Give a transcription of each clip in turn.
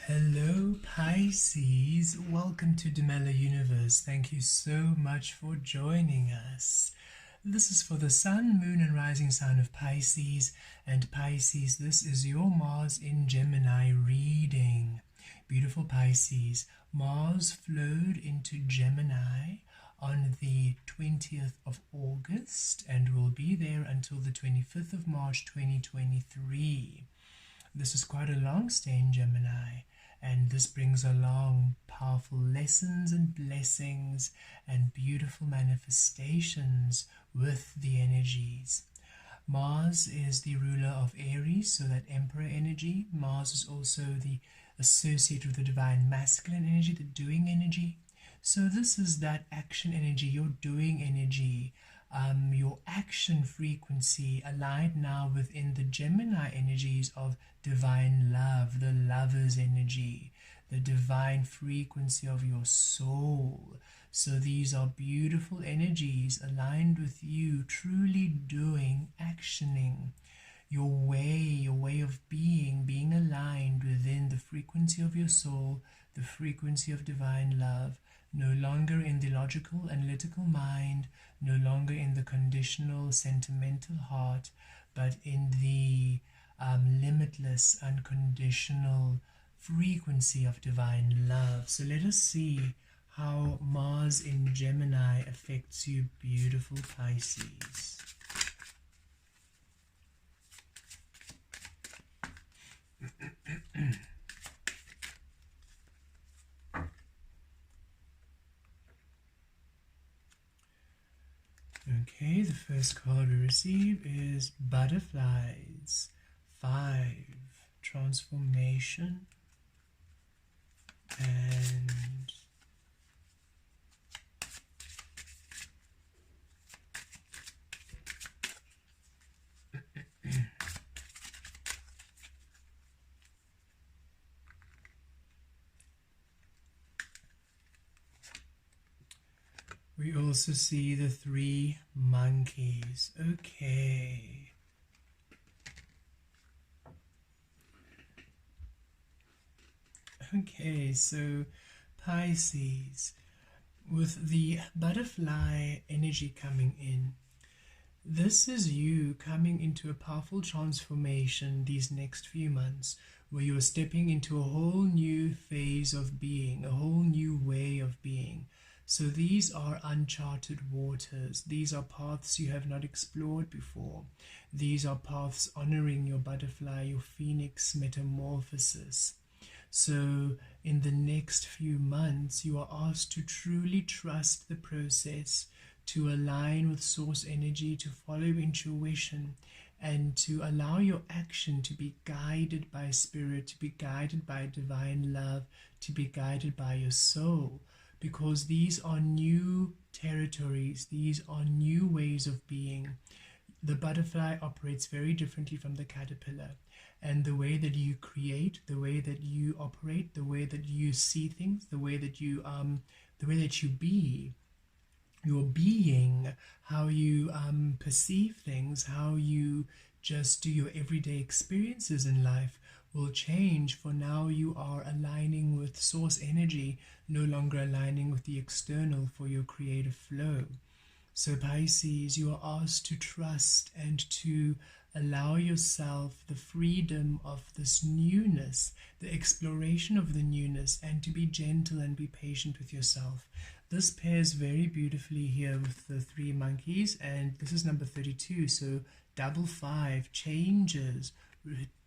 Hello Pisces, welcome to Demella Universe. Thank you so much for joining us. This is for the Sun, Moon and Rising Sign of Pisces. And Pisces, this is your Mars in Gemini reading. Beautiful Pisces, Mars flowed into Gemini on the 20th of August and will be there until the 25th of March 2023. This is quite a long stay in Gemini, and this brings along powerful lessons and blessings and beautiful manifestations with the energies. Mars is the ruler of Aries, so that Emperor energy. Mars is also the associated with the divine masculine energy, the doing energy. So this is that action energy, your doing energy, your action frequency aligned now within the Gemini energies of divine love, the lover's energy, the divine frequency of your soul. So these are beautiful energies aligned with you, truly doing, actioning your way of being aligned within the frequency of your soul, the frequency of divine love. No longer in the logical, analytical mind, no longer in the conditional, sentimental heart, but in the limitless, unconditional frequency of divine love. So let us see how Mars in Gemini affects you, beautiful Pisces. Okay, the first card we receive is Butterflies. 5, Transformation, and we also see the 3 monkeys. Okay, so Pisces, with the butterfly energy coming in, this is you coming into a powerful transformation these next few months, where you are stepping into a whole new phase of being, a whole new way of being. So these are uncharted waters. These are paths you have not explored before. These are paths honoring your butterfly, your phoenix metamorphosis. So in the next few months, you are asked to truly trust the process, to align with source energy, to follow intuition, and to allow your action to be guided by spirit, to be guided by divine love, to be guided by your soul. Because these are new territories, these are new ways of being. The butterfly operates very differently from the caterpillar. And the way that you create, the way that you operate, the way that you see things, the way that you be, your being, how you perceive things, how you just do your everyday experiences in life will change. For now you are aligning with source energy, no longer aligning with the external for your creative flow. So Pisces, you are asked to trust and to allow yourself the freedom of this newness, the exploration of the newness, and to be gentle and be patient with yourself. This pairs very beautifully here with the 3 monkeys, and this is number 32, so double 5, changes,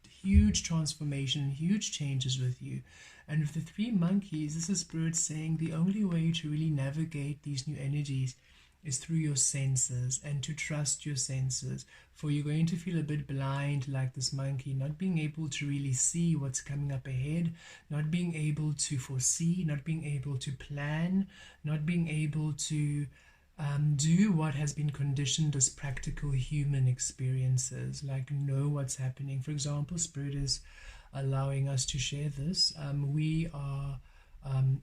huge transformation, huge changes with you. And with the 3 monkeys, this is Spirit saying the only way to really navigate these new energies is through your senses, and to trust your senses, for you're going to feel a bit blind like this monkey, not being able to really see what's coming up ahead, not being able to foresee, not being able to plan, not being able to do what has been conditioned as practical human experiences, like know what's happening. For example, Spirit is allowing us to share this. We are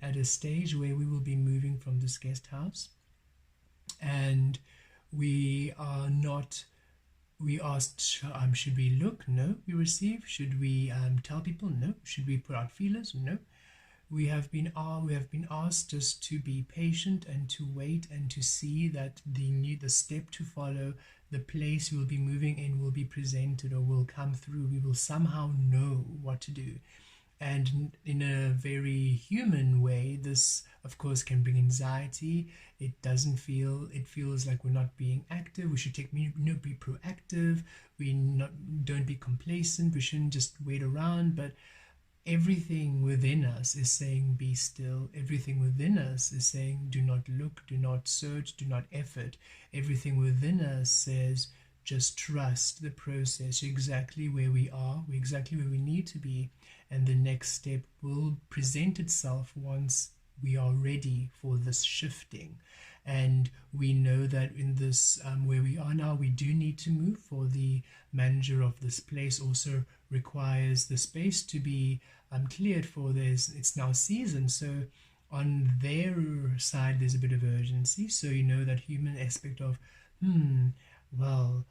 at a stage where we will be moving from this guest house, and we are not We asked, should we look? No. We receive. Should we tell people? No. Should we put out feelers? No. We have been asked just to be patient and to wait and to see that the step to follow, the place we will be moving in, will be presented or will come through. We will somehow know what to do. And in a very human way, this of course can bring anxiety. It feels like we're not being active. We should be proactive. Don't be complacent. We shouldn't just wait around. But everything within us is saying be still. Everything within us is saying do not look, do not search, do not effort. Everything within us says just trust the process. You're exactly where we are. We're exactly where we need to be. And the next step will present itself once we are ready for this shifting. And we know that in this, where we are now, we do need to move. For the manager of this place also requires the space to be cleared for it's now season. So on their side, there's a bit of urgency. So you know that human aspect of, well,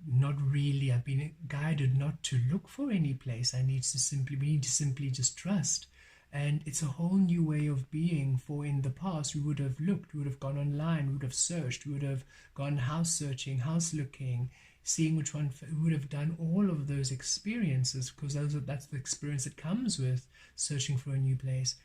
not really. I've been guided not to look for any place. We need to simply just trust. And it's a whole new way of being. For in the past, we would have looked, we would have gone online, we would have searched, we would have gone house searching, house looking, seeing which one. We would have done all of those experiences because that's the experience that comes with searching for a new place.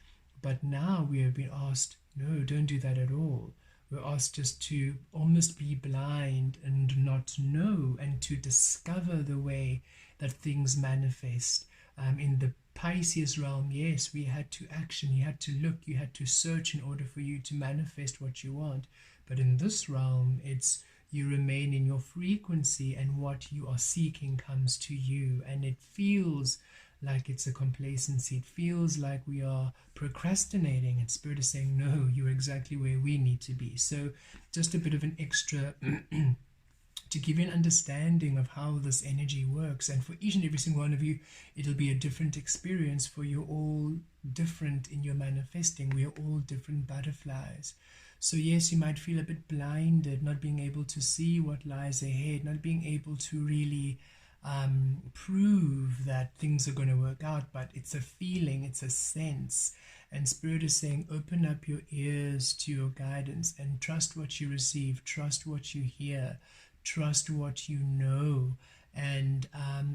But now we have been asked, no, don't do that at all. We're asked just to almost be blind and not know, and to discover the way that things manifest. In the Pisces realm, yes, we had to action, you had to look, you had to search in order for you to manifest what you want. But in this realm, it's you remain in your frequency, and what you are seeking comes to you. And it feels like it's a complacency. It feels like we are procrastinating, and Spirit is saying, no, you're exactly where we need to be. So just a bit of an extra to give you an understanding of how this energy works. And for each and every single one of you, it'll be a different experience, for you're all different in your manifesting. We are all different butterflies. So yes, you might feel a bit blinded, not being able to see what lies ahead, not being able to really prove that things are going to work out, but it's a feeling, it's a sense. And Spirit is saying, open up your ears to your guidance and trust what you receive, trust what you hear, trust what you know. And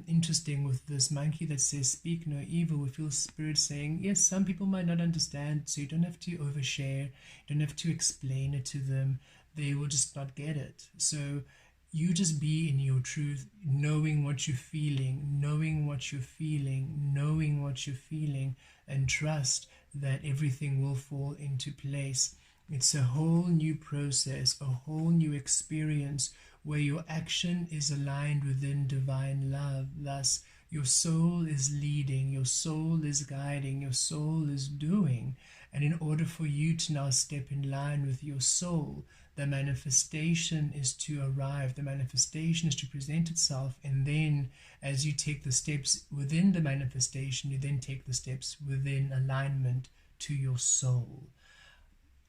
interesting with this monkey that says speak no evil, we feel Spirit saying, yes, some people might not understand, so you don't have to overshare, you don't have to explain it to them, they will just not get it. So you just be in your truth, knowing what you're feeling, knowing what you're feeling, knowing what you're feeling, and trust that everything will fall into place. It's a whole new process, a whole new experience where your action is aligned within divine love. Thus, your soul is leading, your soul is guiding, your soul is doing. And in order for you to now step in line with your soul, the manifestation is to arrive, the manifestation is to present itself, and then as you take the steps within the manifestation, you then take the steps within alignment to your soul.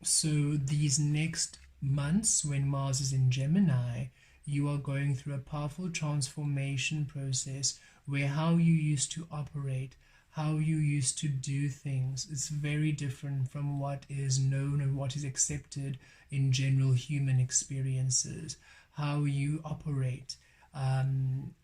So these next months, when Mars is in Gemini, you are going through a powerful transformation process where how you used to operate, how you used to do things, is very different from what is known and what is accepted in general human experiences. How you operate,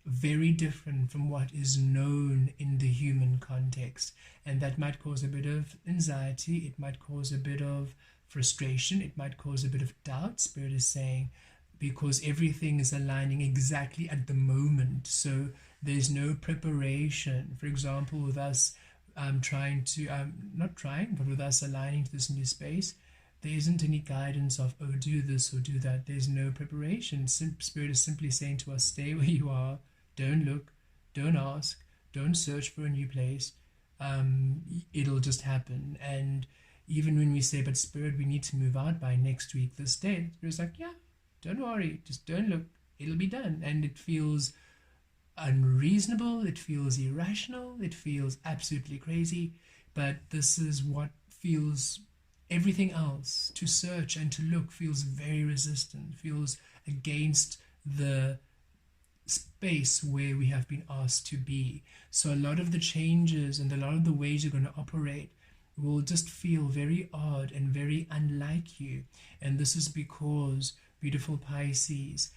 very different from what is known in the human context. And that might cause a bit of anxiety, it might cause a bit of frustration, it might cause a bit of doubt, Spirit is saying, because everything is aligning exactly at the moment. So there's no preparation. For example, with us with us aligning to this new space, there isn't any guidance of, oh, do this or do that. There's no preparation. Spirit is simply saying to us, stay where you are, don't look, don't ask, don't search for a new place. It'll just happen. And even when we say, but Spirit, we need to move out by next week, this day, Spirit's like, yeah, don't worry, just don't look, it'll be done. And it feels unreasonable, it feels irrational, it feels absolutely crazy, but this is what feels. Everything else, to search and to look, feels very resistant, feels against the space where we have been asked to be. So a lot of the changes and a lot of the ways you're going to operate will just feel very odd and very unlike you. And this is because, beautiful Pisces,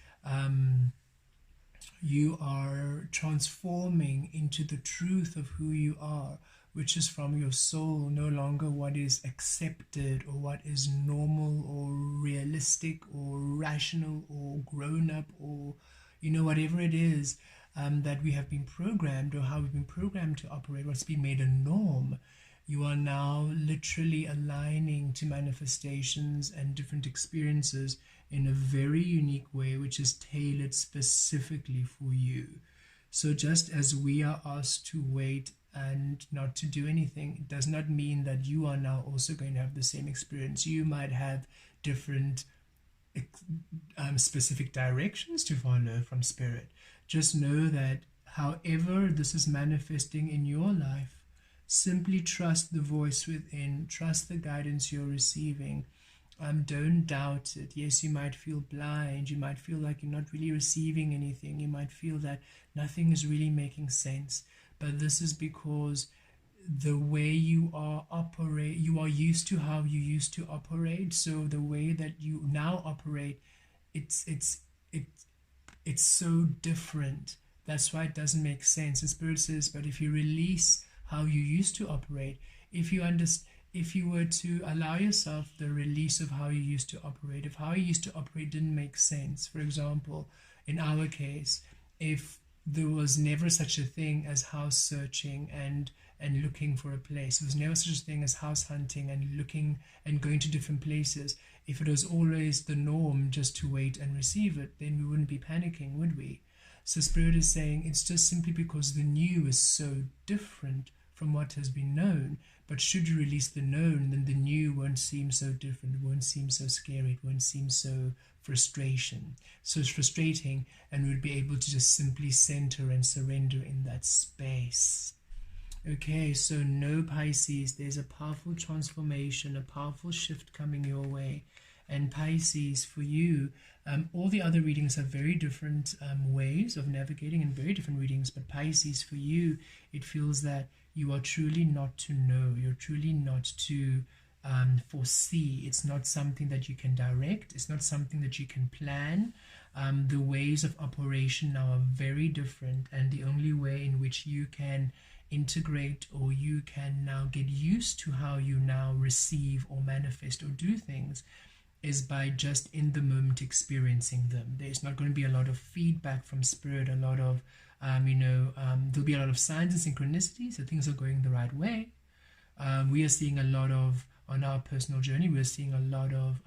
you are transforming into the truth of who you are, which is from your soul, no longer what is accepted or what is normal or realistic or rational or grown up, or whatever it is that we have been programmed, or how we've been programmed to operate, what's been made a norm. You are now literally aligning to manifestations and different experiences in a very unique way, which is tailored specifically for you. So just as we are asked to wait and not to do anything, it does not mean that you are now also going to have the same experience. You might have different specific directions to follow from Spirit. Just know that however this is manifesting in your life, simply trust the voice within, trust the guidance you're receiving. Don't doubt it. Yes, you might feel blind, you might feel like you're not really receiving anything, you might feel that nothing is really making sense, but this is because the way you are used to how you used to operate. So the way that you now operate, it's so different. That's why it doesn't make sense. And Spirit says, but if you release how you used to operate, if you were to allow yourself the release of how you used to operate, if how you used to operate didn't make sense, for example, in our case, if there was never such a thing as house searching and looking for a place, there was never such a thing as house hunting and looking and going to different places, if it was always the norm just to wait and receive it, then we wouldn't be panicking, would we? So Spirit is saying it's just simply because the new is so different from what has been known. But should you release the known, then the new won't seem so different, it won't seem so scary, it won't seem so frustrating, and we'll be able to just simply center and surrender in that space. Okay, so no, Pisces, there's a powerful transformation, a powerful shift coming your way. And Pisces, for you, all the other readings have very different ways of navigating and very different readings, but Pisces, for you, it feels that you are truly not to know, you're truly not to foresee. It's not something that you can direct, it's not something that you can plan. The ways of operation now are very different, and the only way in which you can integrate, or you can now get used to how you now receive or manifest or do things, is by just in the moment experiencing them. There's not going to be a lot of feedback from Spirit, a lot of there'll be a lot of signs and synchronicities that things are going the right way. We are seeing a lot of, on our personal journey, we're seeing a lot of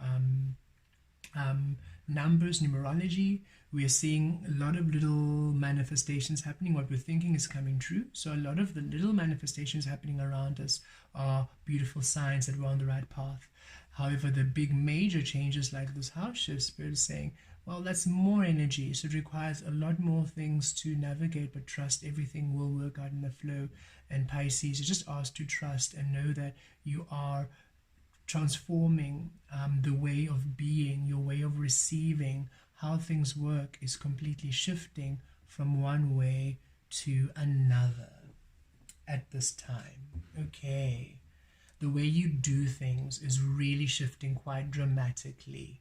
numbers, numerology. We are seeing a lot of little manifestations happening. What we're thinking is coming true. So a lot of the little manifestations happening around us are beautiful signs that we're on the right path. However, the big major changes like this house shift, Spirit is saying, well, that's more energy, so it requires a lot more things to navigate, but trust everything will work out in the flow. And Pisces, you're just asked to trust and know that you are transforming the way of being, your way of receiving, how things work is completely shifting from one way to another at this time. Okay. The way you do things is really shifting quite dramatically.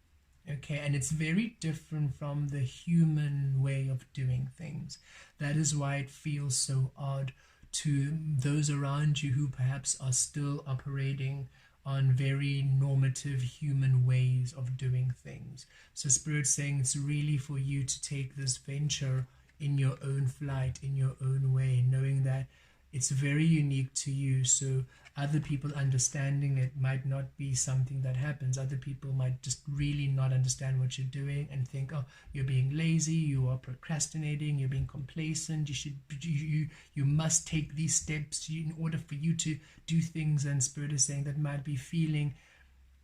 Okay, and it's very different from the human way of doing things. That is why it feels so odd to those around you who perhaps are still operating on very normative human ways of doing things. So Spirit's saying it's really for you to take this venture in your own flight, in your own way, knowing that it's very unique to you. So other people understanding it might not be something that happens. Other people might just really not understand what you're doing and think, oh, you're being lazy, you are procrastinating, you're being complacent, you must take these steps in order for you to do things. And Spirit is saying that might be feeling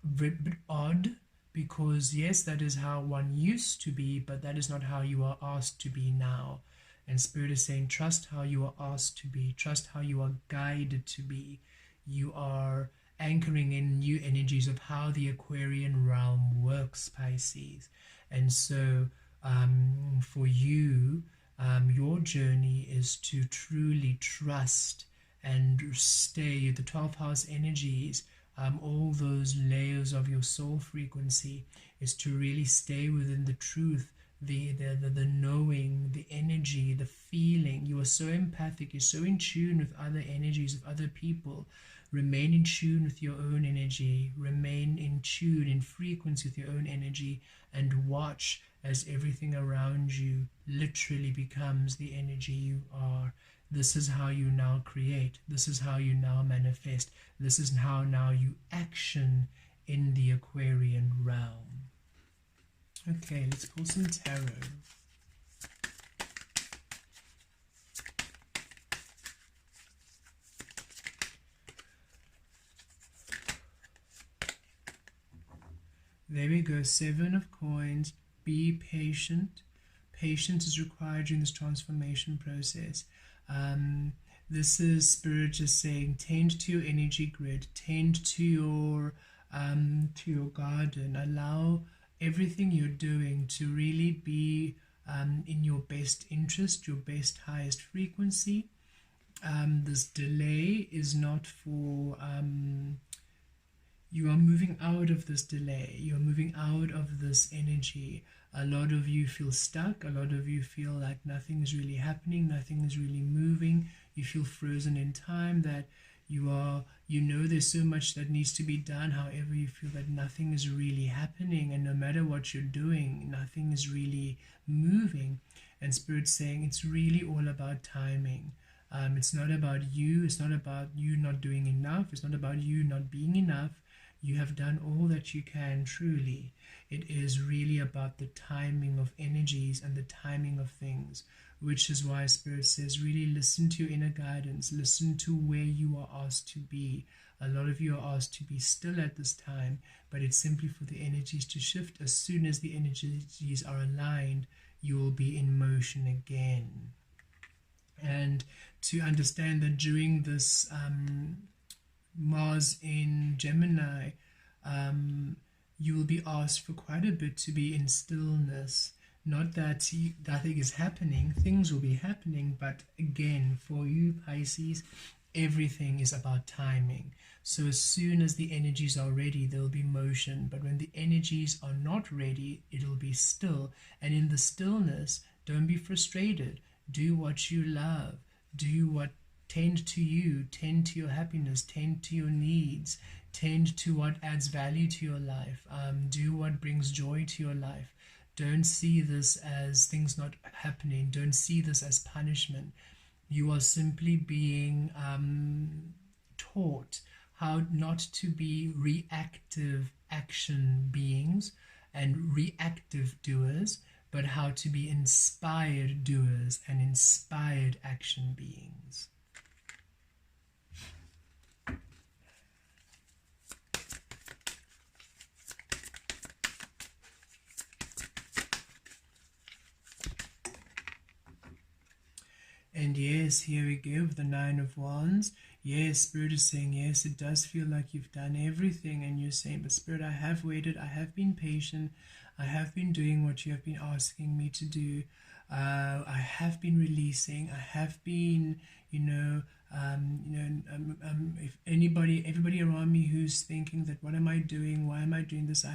a bit odd, because yes, that is how one used to be, but that is not how you are asked to be now. And Spirit is saying, trust how you are asked to be, trust how you are guided to be. You are anchoring in new energies of how the Aquarian realm works, Pisces. And so for you, Your journey is to truly trust and stay. The 12th house energies, all those layers of your soul frequency, is to really stay within the truth, the knowing, the energy, the feeling. You are so empathic, you're so in tune with other energies of other people. Remain in tune with your own energy, remain in tune, in frequency with your own energy, and watch as everything around you literally becomes the energy you are. This is how you now create. This is how you now manifest. This is how now you action in the Aquarian realm. Okay, let's pull some tarot. There we go, 7 of coins. Be patient. Patience is required during this transformation process. This is Spirit just saying, tend to your energy grid, tend to your garden. Allow everything you're doing to really be in your best interest, your best highest frequency. This delay is not for you are moving out of this delay, you're moving out of this energy. A lot of you feel stuck, a lot of you feel like nothing is really happening, nothing is really moving. You feel frozen in time, that you know there's so much that needs to be done, however you feel that nothing is really happening, and no matter what you're doing, nothing is really moving. And Spirit's saying it's really all about timing. It's not about you, it's not about you not doing enough, it's not about you not being enough. You have done all that you can, truly. It is really about the timing of energies and the timing of things, which is why Spirit says really listen to your inner guidance, listen to where you are asked to be. A lot of you are asked to be still at this time, but it's simply for the energies to shift. As soon as the energies are aligned, you will be in motion again. And to understand that during this Mars in Gemini, you will be asked for quite a bit to be in stillness. Not that nothing is happening, things will be happening, but again, for you Pisces, everything is about timing. So as soon as the energies are ready, there will be motion, but when the energies are not ready, it'll be still. And in the stillness, don't be frustrated. Do what you love. Do what tend to you, tend to your happiness, tend to your needs, tend to what adds value to your life. Do what brings joy to your life. Don't see this as things not happening. Don't see this as punishment. You are simply being taught how not to be reactive action beings and reactive doers, but how to be inspired doers and inspired action beings. And yes, here we go with the 9 of Wands. Yes, Spirit is saying, yes, it does feel like you've done everything, and you're saying, but Spirit, I have waited, I have been patient, I have been doing what you have been asking me to do. I have been releasing, I have been, if everybody around me who's thinking that what am I doing, why am I doing this, I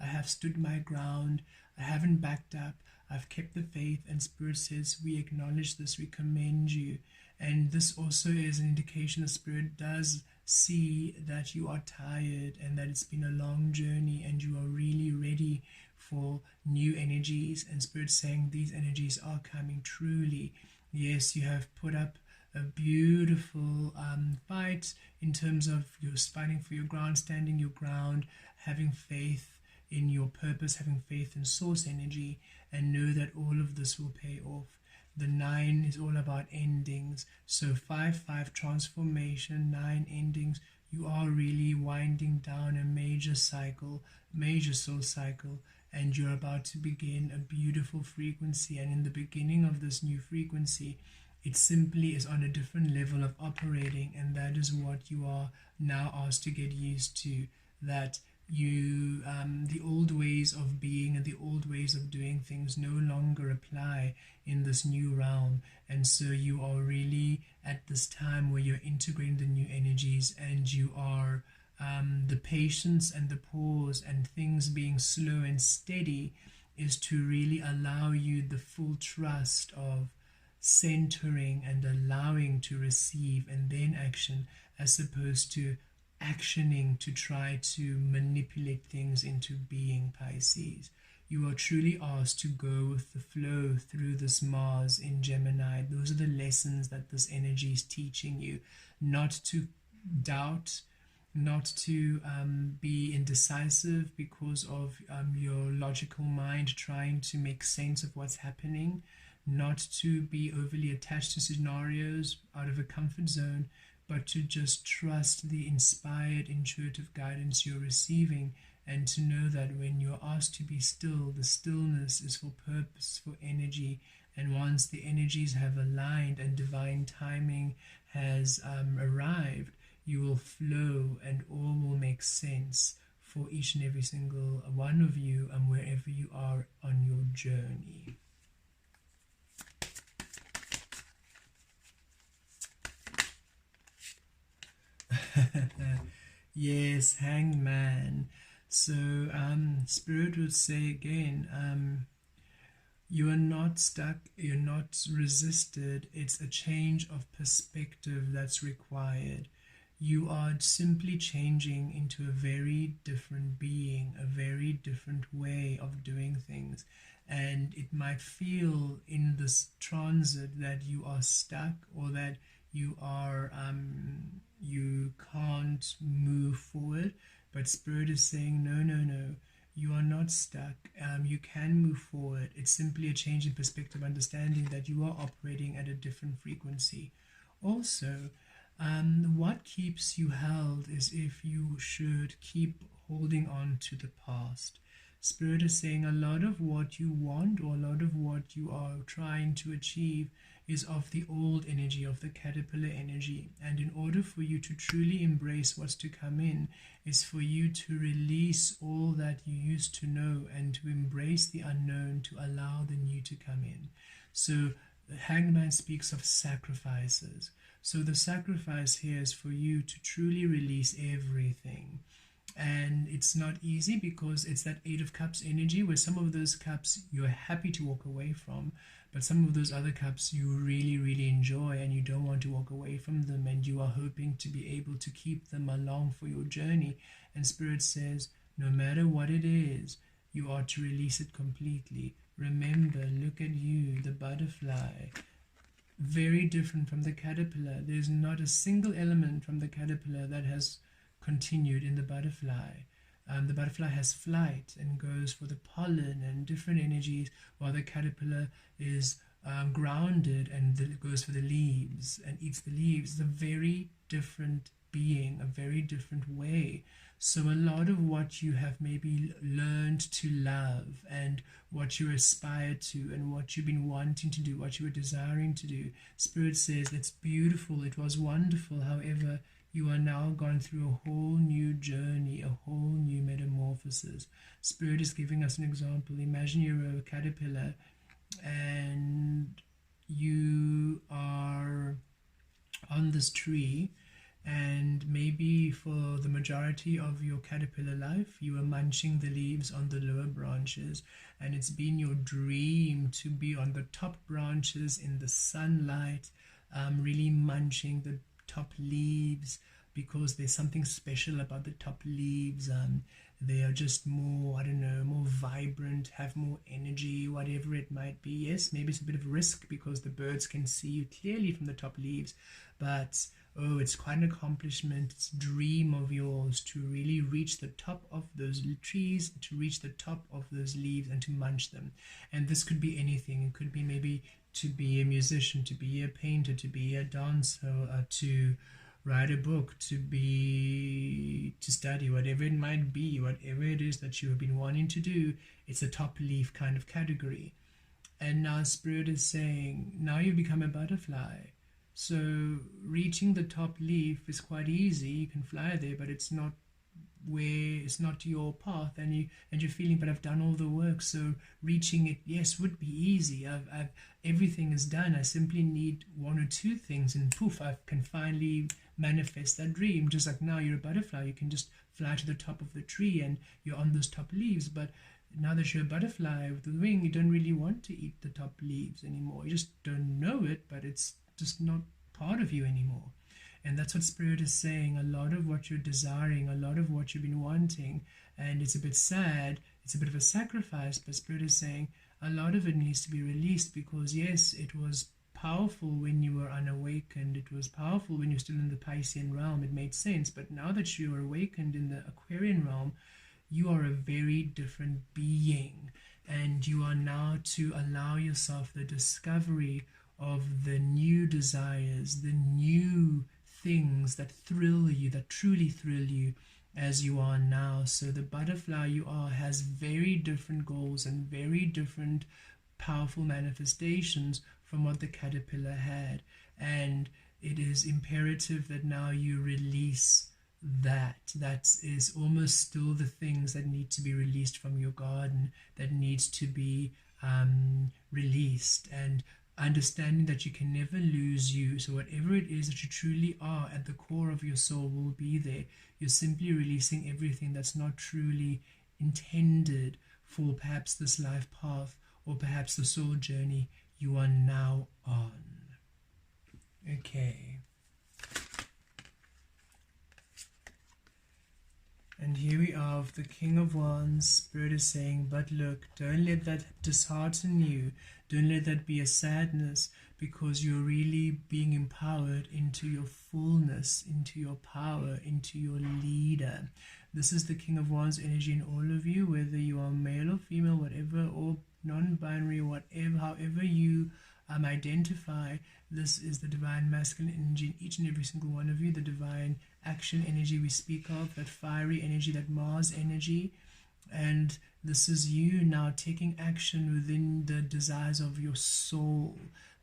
have stood my ground, I haven't backed up, I've kept the faith. And Spirit says, we acknowledge this, we commend you. And this also is an indication the Spirit does see that you are tired and that it's been a long journey and you are really ready for new energies. And Spirit saying these energies are coming truly. Yes, you have put up a beautiful fight in terms of you're fighting for your ground, standing your ground, having faith in your purpose, having faith in source energy, and know that all of this will pay off. The 9 is all about endings. So 5-5 transformation, 9 endings. You are really winding down a major cycle, major soul cycle, and you're about to begin a beautiful frequency. And in the beginning of this new frequency, it simply is on a different level of operating, and that is what you are now asked to get used to. That The old ways of being and the old ways of doing things no longer apply in this new realm, and so you are really at this time where you're integrating the new energies, and you are the patience and the pause and things being slow and steady is to really allow you the full trust of centering and allowing to receive and then action, as opposed to actioning to try to manipulate things into being, Pisces. You are truly asked to go with the flow through this Mars in Gemini. Those are the lessons that this energy is teaching you. Not to doubt, not to be indecisive because of your logical mind trying to make sense of what's happening, not to be overly attached to scenarios out of a comfort zone, but to just trust the inspired, intuitive guidance you're receiving, and to know that when you're asked to be still, the stillness is for purpose, for energy. And once the energies have aligned and divine timing has arrived, you will flow and all will make sense for each and every single one of you and wherever you are on your journey. Yes, Hangman. So Spirit would say again, you are not stuck, you're not resisted. It's a change of perspective that's required. You are simply changing into a very different being, a very different way of doing things. And it might feel in this transit that you are stuck, or that you are you can't move forward. But Spirit is saying, no, no, no, you are not stuck. You can move forward. It's simply a change in perspective, understanding that you are operating at a different frequency. Also, what keeps you held is if you should keep holding on to the past. Spirit is saying a lot of what you want, or a lot of what you are trying to achieve, is of the old energy, of the caterpillar energy. And in order for you to truly embrace what's to come in, is for you to release all that you used to know and to embrace the unknown, to allow the new to come in. So the Hangman speaks of sacrifices. So the sacrifice here is for you to truly release everything. And it's not easy because it's that Eight of Cups energy, where some of those cups you're happy to walk away from, but some of those other cups you really, really enjoy and you don't want to walk away from them, and you are hoping to be able to keep them along for your journey. And Spirit says, no matter what it is, you are to release it completely. Remember, look at you, the butterfly. Very different from the caterpillar. There's not a single element from the caterpillar that has continued in the butterfly. The butterfly has flight and goes for the pollen and different energies, while the caterpillar is grounded and goes for the leaves and eats the leaves. It's a very different being, a very different way. So a lot of what you have maybe learned to love, and what you aspire to, and what you've been wanting to do, what you were desiring to do, Spirit says it's beautiful, it was wonderful. However, you are now gone through a whole new journey, a whole new metamorphosis. Spirit is giving us an example. Imagine you're a caterpillar and you are on this tree, and maybe for the majority of your caterpillar life you are munching the leaves on the lower branches, and it's been your dream to be on the top branches in the sunlight, really munching the top leaves, because there's something special about the top leaves. They are just more, I don't know, more vibrant, have more energy, whatever it might be. Yes, maybe it's a bit of risk because the birds can see you clearly from the top leaves, but oh, it's quite an accomplishment. It's a dream of yours to really reach the top of those trees, to reach the top of those leaves and to munch them. And this could be anything. It could be maybe to be a musician, to be a painter, to be a dancer, to write a book, to study, whatever it might be, whatever it is that you have been wanting to do. It's a top leaf kind of category. And now Spirit is saying, now you've become a butterfly. So reaching the top leaf is quite easy. You can fly there, but it's not where it's not your path, and you're feeling, but I've done all the work, so reaching it, yes, would be easy. I've everything is done. I simply need one or two things, and poof, I can finally manifest that dream. Just like now, you're a butterfly, you can just fly to the top of the tree, and you're on those top leaves. But now that you're a butterfly with a wing, you don't really want to eat the top leaves anymore. You just don't know it, but it's just not part of you anymore. And that's what Spirit is saying. A lot of what you're desiring, a lot of what you've been wanting, and it's a bit sad, it's a bit of a sacrifice, but Spirit is saying a lot of it needs to be released, because yes, it was powerful when you were unawakened, it was powerful when you're still in the Piscean realm, it made sense. But now that you are awakened in the Aquarian realm, you are a very different being, and you are now to allow yourself the discovery of the new desires, the new things that thrill you, that truly thrill you, as you are now. So the butterfly you are has very different goals and very different powerful manifestations from what the caterpillar had, and it is imperative that now you release that is almost still the things that need to be released from your garden, that needs to be released, and understanding that you can never lose you. So whatever it is that you truly are at the core of your soul will be there. You're simply releasing everything that's not truly intended for perhaps this life path, or perhaps the soul journey you are now on. Okay. And here we are with the King of Wands. Spirit is saying, but look, don't let that dishearten you. Don't let that be a sadness, because you're really being empowered into your fullness, into your power, into your leader. This is the King of Wands energy in all of you, whether you are male or female, whatever, or non-binary, whatever, however you identify. This is the divine masculine energy in each and every single one of you, the divine action energy we speak of, that fiery energy, that Mars energy. And this is you now taking action within the desires of your soul.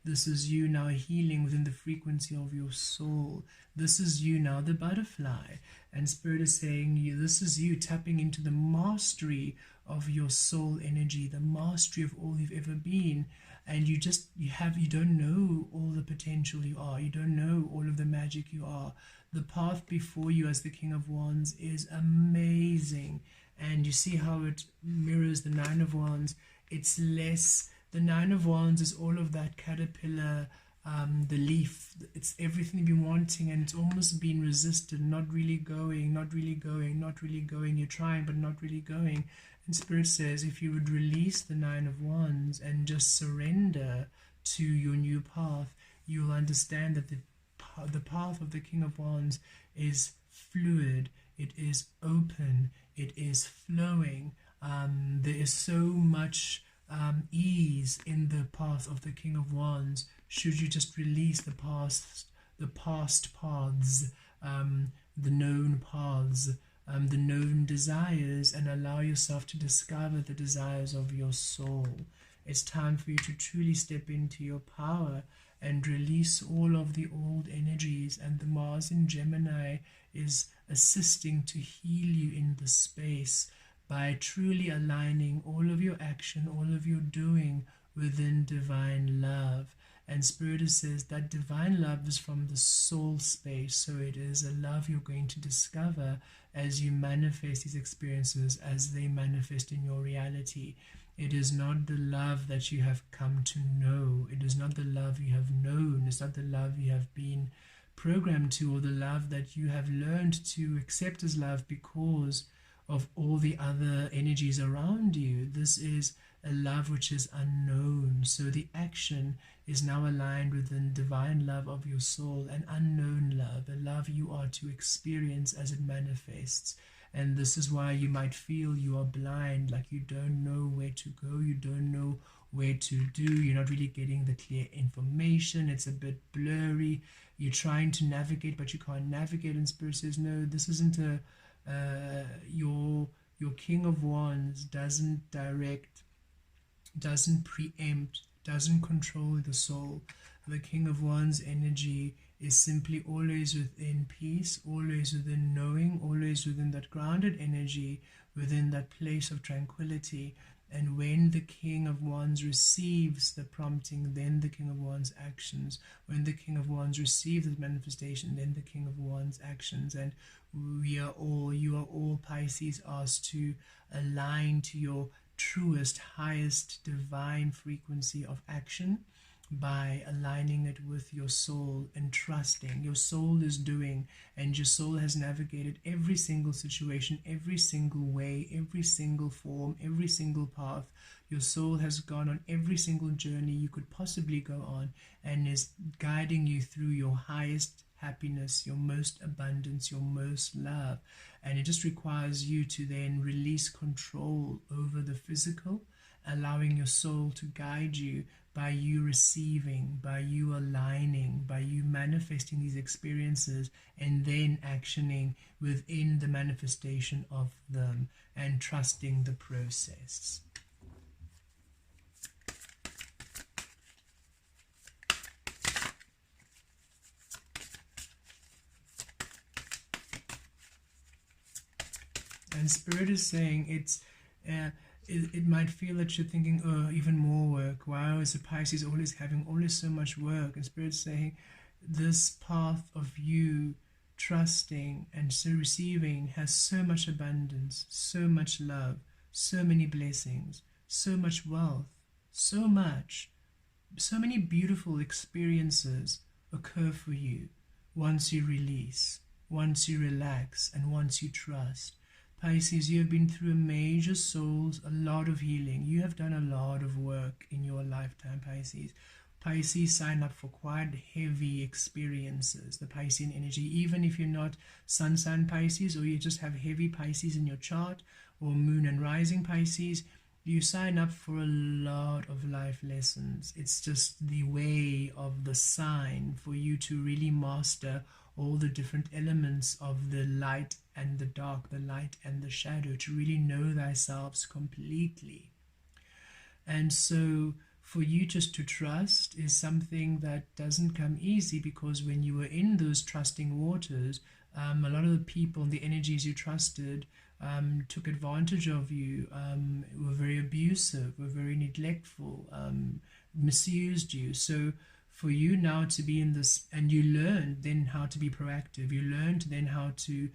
This is you now healing within the frequency of your soul. This is you now, the butterfly. And Spirit is saying, this is you tapping into the mastery of your soul energy, the mastery of all you've ever been. And you don't know all the potential you are. You don't know all of the magic you are. The path before you as the King of Wands is amazing. And you see how it mirrors the Nine of Wands. It's less, the Nine of Wands is all of that caterpillar, the leaf. It's everything you've been wanting, and it's almost been resisted, not really going, not really going, not really going. You're trying, but not really going. And Spirit says, if you would release the Nine of Wands and just surrender to your new path, you'll understand that the path of the King of Wands is fluid, it is open, it is flowing. There is so much ease in the path of the King of Wands, should you just release the past paths, the known paths, the known desires, and allow yourself to discover the desires of your soul. It's time for you to truly step into your power and release all of the old energies. And the Mars in Gemini is assisting to heal you in the space by truly aligning all of your action, all of your doing within divine love. And Spirit says that divine love is from the soul space, so it is a love you're going to discover as you manifest these experiences, as they manifest in your reality. It is not the love that you have come to know. It is not the love you have known. It's not the love you have been programmed to, or the love that you have learned to accept as love because of all the other energies around you. This is a love which is unknown. So the action is now aligned with the divine love of your soul, an unknown love, a love you are to experience as it manifests. And this is why you might feel you are blind, like you don't know where to go, you don't know where to do, you're not really getting the clear information, it's a bit blurry, you're trying to navigate but you can't navigate. And Spirit says, no, this isn't your King of Wands doesn't direct, doesn't preempt, doesn't control the soul. The King of Wands energy is simply always within peace, always within knowing, always within that grounded energy, within that place of tranquility. And when the King of Wands receives the prompting, then the King of Wands actions. When the King of Wands receives the manifestation, then the King of Wands actions. And you are all Pisces, asked to align to your truest, highest divine frequency of action by aligning it with your soul and trusting. Your soul is doing, and your soul has navigated every single situation, every single way, every single form, every single path. Your soul has gone on every single journey you could possibly go on, and is guiding you through your highest happiness, your most abundance, your most love. And it just requires you to then release control over the physical, allowing your soul to guide you by you receiving, by you aligning, by you manifesting these experiences, and then actioning within the manifestation of them and trusting the process. And Spirit is saying it might feel that you're thinking, oh, even more work. Why is the Pisces always having always so much work? And Spirit's saying this path of you trusting and so receiving has so much abundance, so much love, so many blessings, so much wealth, so many beautiful experiences occur for you once you release, once you relax, and once you trust. Pisces, you have been through major souls, a lot of healing. You have done a lot of work in your lifetime, Pisces. Pisces sign up for quite heavy experiences, the Piscean energy. Even if you're not sun sign Pisces, or you just have heavy Pisces in your chart, or moon and rising Pisces, you sign up for a lot of life lessons. It's just the way of the sign for you to really master all the different elements of the light and the dark, the light and the shadow, to really know thyself completely. And so for you just to trust is something that doesn't come easy, because when you were in those trusting waters, a lot of the people, the energies you trusted, took advantage of you, were very abusive, were very neglectful, misused you. So for you now to be in this, and you learned then how to be proactive, you learned then how to,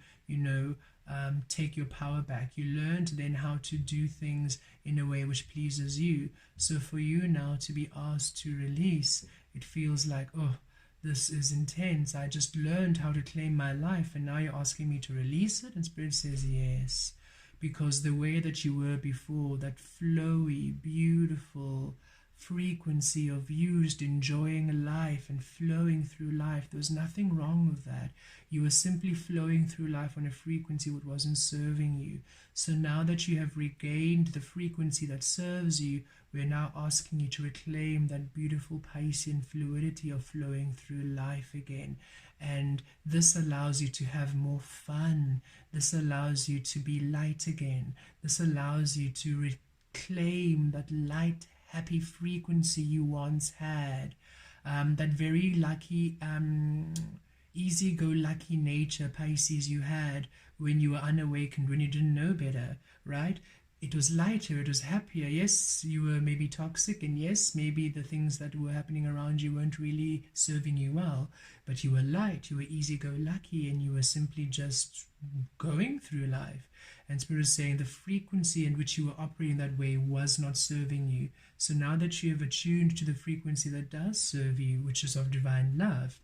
take your power back, you learned then how to do things in a way which pleases you. So for you now to be asked to release, it feels like, oh, this is intense. I just learned how to claim my life, and now you're asking me to release it? And Spirit says yes, because the way that you were before, that flowy, beautiful frequency of you just enjoying life and flowing through life, there was nothing wrong with that. You were simply flowing through life on a frequency that wasn't serving you. So now that you have regained the frequency that serves you, we're now asking you to reclaim that beautiful Piscean fluidity of flowing through life again. And this allows you to have more fun. This allows you to be light again. This allows you to reclaim that light, happy frequency you once had, that very lucky, easy-go-lucky nature, Pisces, you had when you were unawakened, when you didn't know better, right? It was lighter, it was happier. Yes, you were maybe toxic, and yes, maybe the things that were happening around you weren't really serving you well, but you were light, you were easy-go-lucky, and you were simply just going through life. And Spirit is saying the frequency in which you were operating that way was not serving you. So now that you have attuned to the frequency that does serve you, which is of divine love,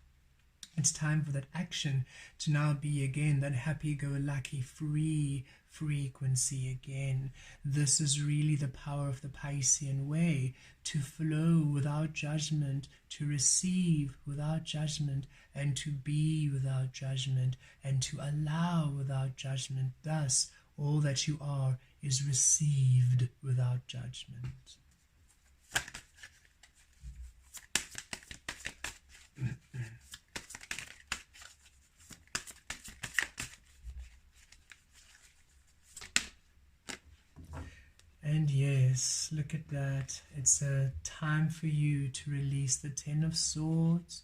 it's time for that action to now be again that happy-go-lucky, free frequency again. This is really the power of the Piscean way, to flow without judgment, to receive without judgment, and to be without judgment, and to allow without judgment. Thus, all that you are is received without judgment. And yes, Yes, look at that. It's a time for you to release the Ten of Swords.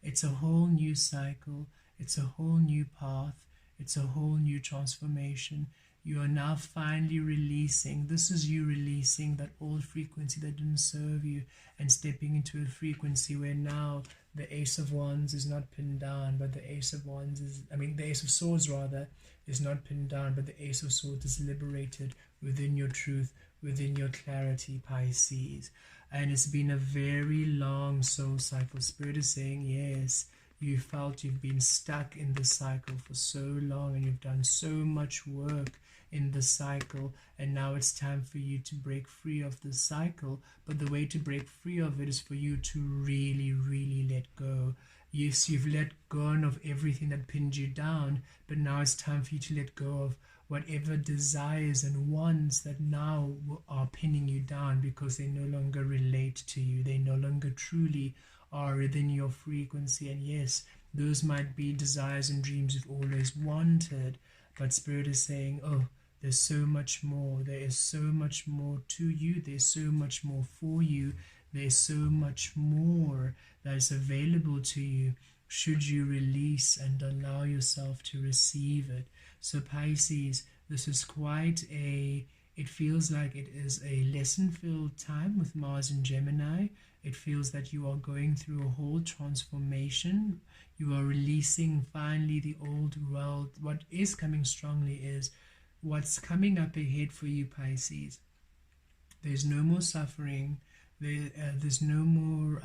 It's a whole new cycle. It's a whole new path. It's a whole new transformation. You are now finally releasing. This is you releasing that old frequency that didn't serve you and stepping into a frequency where now the Ace of Wands is not pinned down, but the Ace of Wands is, the Ace of Swords rather, is not pinned down, but the Ace of Swords is liberated within your truth, within your clarity, Pisces. And it's been a very long soul cycle. Spirit is saying, yes, you felt you've been stuck in the cycle for so long and you've done so much work in the cycle, and now it's time for you to break free of the cycle. But the way to break free of it is for you to really let go. Yes, you've let go of everything that pinned you down, but now it's time for you to let go of whatever desires and wants that now are pinning you down, because they no longer relate to you. They no longer truly are within your frequency. And yes, those might be desires and dreams you've always wanted, but Spirit is saying, oh, there's so much more. There is so much more to you. There's so much more for you. There's so much more that is available to you should you release and allow yourself to receive it. So Pisces, this is it feels like it is a lesson-filled time with Mars and Gemini. It feels that you are going through a whole transformation. You are releasing finally the old world. What is coming strongly is what's coming up ahead for you, Pisces. There's no more suffering. There's no more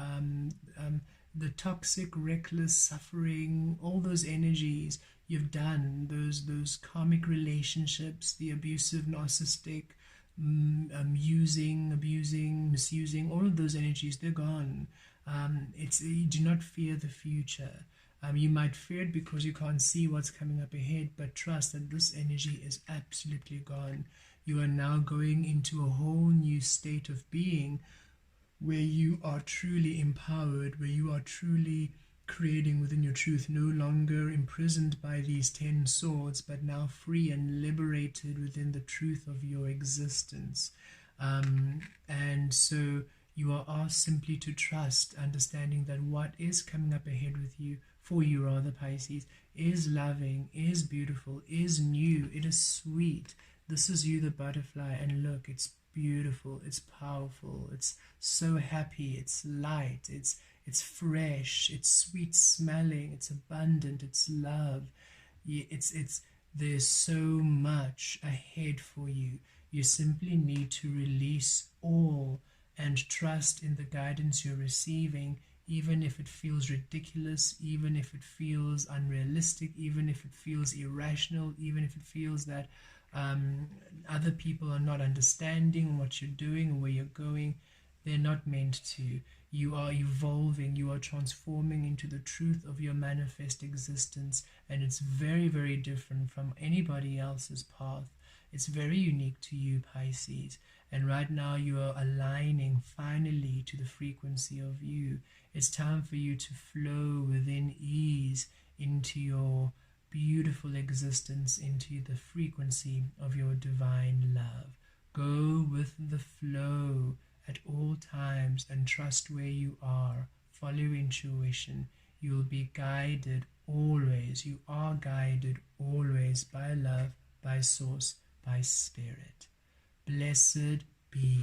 the toxic, reckless suffering, all those energies you've done, those karmic relationships, the abusive, narcissistic, abusing, misusing, all of those energies, they're gone. You do not fear the future. You might fear it because you can't see what's coming up ahead, but trust that this energy is absolutely gone. You are now going into a whole new state of being where you are truly empowered, where you are truly creating within your truth, no longer imprisoned by these 10 swords, but now free and liberated within the truth of your existence. And so you are asked simply to trust, understanding that what is coming up ahead for you rather, Pisces, is loving, is beautiful, is new, it is sweet. This is you, the butterfly, and look, it's beautiful, it's powerful, it's so happy, it's light, it's fresh, it's sweet smelling, it's abundant, it's love. There's so much ahead for you. You simply need to release all and trust in the guidance you're receiving, even if it feels ridiculous, even if it feels unrealistic, even if it feels irrational, even if it feels that other people are not understanding what you're doing or where you're going. They're not meant to. You are evolving, you are transforming into the truth of your manifest existence, and it's very, very different from anybody else's path. It's very unique to you, Pisces, and right now you are aligning finally to the frequency of you. It's time for you to flow within ease into your beautiful existence, into the frequency of your divine love. Go with the flow at all times and trust where you are. Follow intuition. You will be guided always. You are guided always by love, by source, by spirit. Blessed be.